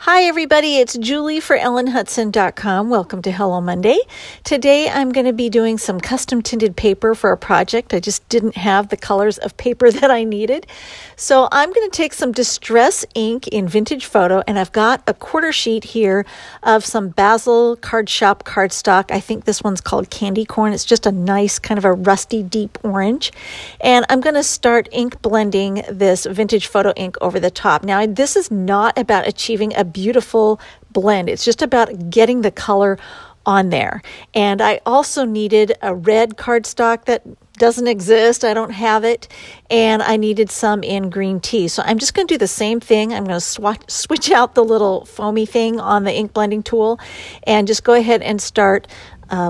Hi everybody, it's Julie for EllenHutson.com. Welcome to Hello Monday. Today I'm going to be doing some custom tinted paper for a project. I just didn't have the colors of paper that I needed. So I'm going to take some distress ink in Vintage Photo, and I've got a quarter sheet here of some Basil Card Shop cardstock. I think this one's called Candy Corn. It's just a nice kind of a rusty deep orange. And I'm going to start ink blending this Vintage Photo ink over the top. Now this is not about achieving a beautiful blend. It's just about getting the color on there. And I also needed a red cardstock that doesn't exist. I don't have it. And I needed some in green tea. So I'm just going to do the same thing. I'm going to switch out the little foamy thing on the ink blending tool and just go ahead and start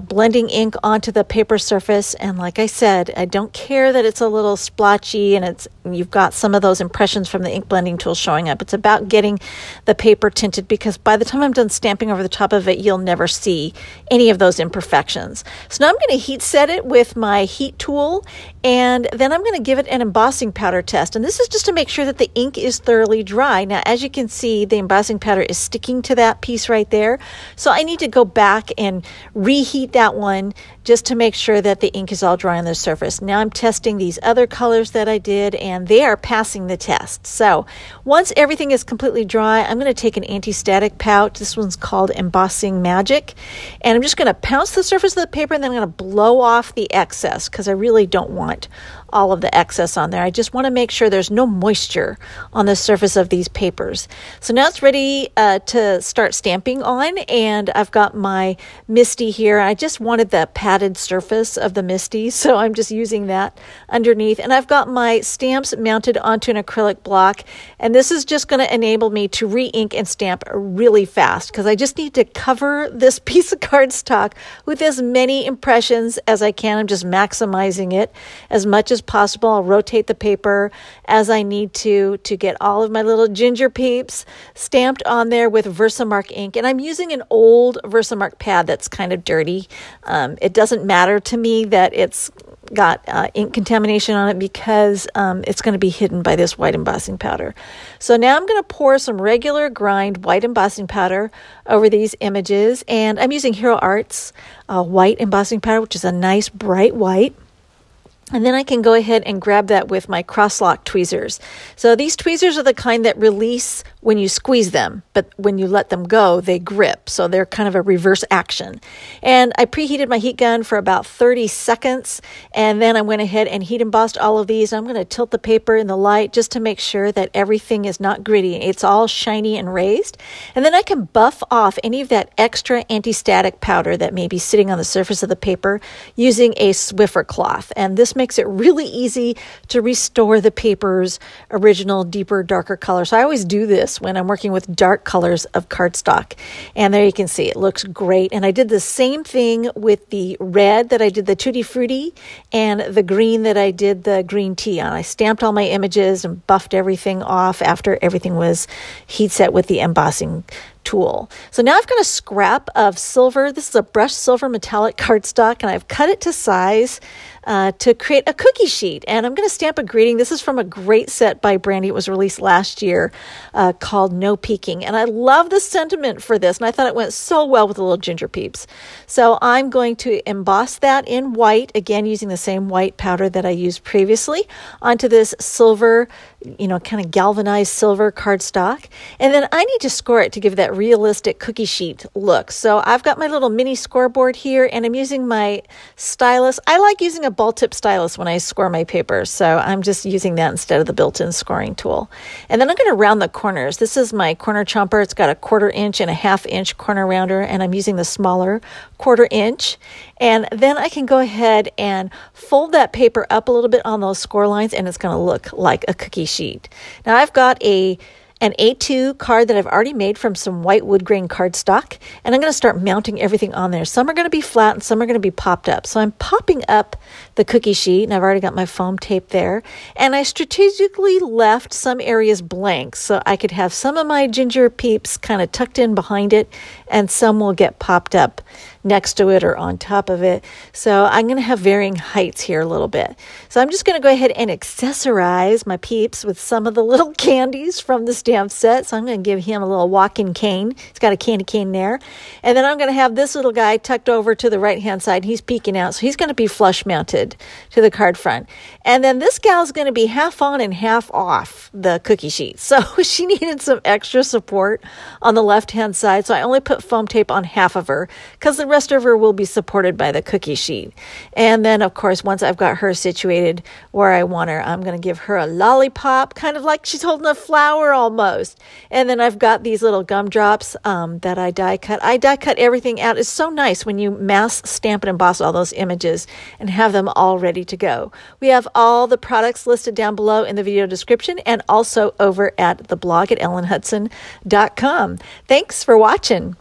blending ink onto the paper surface. And like I said, I don't care that it's a little splotchy and you've got some of those impressions from the ink blending tool showing up. It's about getting the paper tinted, because by the time I'm done stamping over the top of it, you'll never see any of those imperfections. So now I'm going to heat set it with my heat tool, and then I'm going to give it an embossing powder test. And this is just to make sure that the ink is thoroughly dry. Now, as you can see, the embossing powder is sticking to that piece right there. So I need to go back and reheat that one just to make sure that the ink is all dry on the surface. Now I'm testing these other colors that I did, and they are passing the test. So once everything is completely dry, I'm going to take an anti-static pouch. This one's called Embossing Magic. And I'm just going to pounce the surface of the paper, and then I'm going to blow off the excess, because I really don't want all of the excess on there. I just want to make sure there's no moisture on the surface of these papers. So now it's ready to start stamping on, and I've got my Misty here. I just wanted the padded surface of the Misty, so I'm just using that underneath. And I've got my stamps mounted onto an acrylic block, and this is just going to enable me to re-ink and stamp really fast, because I just need to cover this piece of cardstock with as many impressions as I can. I'm just maximizing it as much as possible. I'll rotate the paper as I need to get all of my little ginger peeps stamped on there with Versamark ink. And I'm using an old Versamark pad that's kind of dirty. It doesn't matter to me that it's got ink contamination on it, because it's going to be hidden by this white embossing powder. So now I'm going to pour some regular grind white embossing powder over these images, and I'm using Hero Arts white embossing powder, which is a nice bright white. And then I can go ahead and grab that with my cross-lock tweezers. So these tweezers are the kind that release when you squeeze them, but when you let them go, they grip. So they're kind of a reverse action. And I preheated my heat gun for about 30 seconds, and then I went ahead and heat embossed all of these. I'm going to tilt the paper in the light just to make sure that everything is not gritty. It's all shiny and raised. And then I can buff off any of that extra anti-static powder that may be sitting on the surface of the paper using a Swiffer cloth. And this makes it really easy to restore the paper's original deeper, darker color. So I always do this when I'm working with dark colors of cardstock. And there you can see it looks great. And I did the same thing with the red that I did the Tutti Frutti, and the green that I did the green tea on. I stamped all my images and buffed everything off after everything was heat set with the embossing tool. So now I've got a scrap of silver. This is a brushed silver metallic cardstock, and I've cut it to size to create a cookie sheet. And I'm going to stamp a greeting. This is from a great set by Brandy. It was released last year called No Peeking. And I love the sentiment for this, and I thought it went so well with the little ginger peeps. So I'm going to emboss that in white, again using the same white powder that I used previously, onto this silver, kind of galvanized silver cardstock. And then I need to score it to give that realistic cookie sheet look. So I've got my little mini scoreboard here, and I'm using my stylus. I like using a ball tip stylus when I score my paper, so I'm just using that instead of the built-in scoring tool. And then I'm going to round the corners. This is my corner chomper. It's got a 1/4 inch and a 1/2 inch corner rounder, and I'm using the smaller 1/4 inch. And then I can go ahead and fold that paper up a little bit on those score lines, and it's going to look like a cookie sheet. Now I've got an A2 card that I've already made from some white wood grain cardstock, and I'm going to start mounting everything on there. Some are going to be flat and some are going to be popped up. So I'm popping up the cookie sheet, and I've already got my foam tape there, and I strategically left some areas blank so I could have some of my ginger peeps kind of tucked in behind it, and some will get popped up next to it or on top of it. So I'm going to have varying heights here a little bit. So I'm just going to go ahead and accessorize my peeps with some of the little candies from the stamp set. So I'm going to give him a little walking cane. He's got a candy cane there. And then I'm going to have this little guy tucked over to the right-hand side. He's peeking out. So he's going to be flush mounted to the card front. And then this gal's going to be half on and half off the cookie sheet. So she needed some extra support on the left-hand side. So I only put foam tape on half of her because the rest of her will be supported by the cookie sheet. And then, of course, once I've got her situated where I want her, I'm going to give her a lollipop, kind of like she's holding a flower almost. And then I've got these little gumdrops that I die cut. I die cut everything out. It's so nice when you mass stamp and emboss all those images and have them all ready to go. We have all the products listed down below in the video description and also over at the blog at ellenhutson.com. Thanks for watching.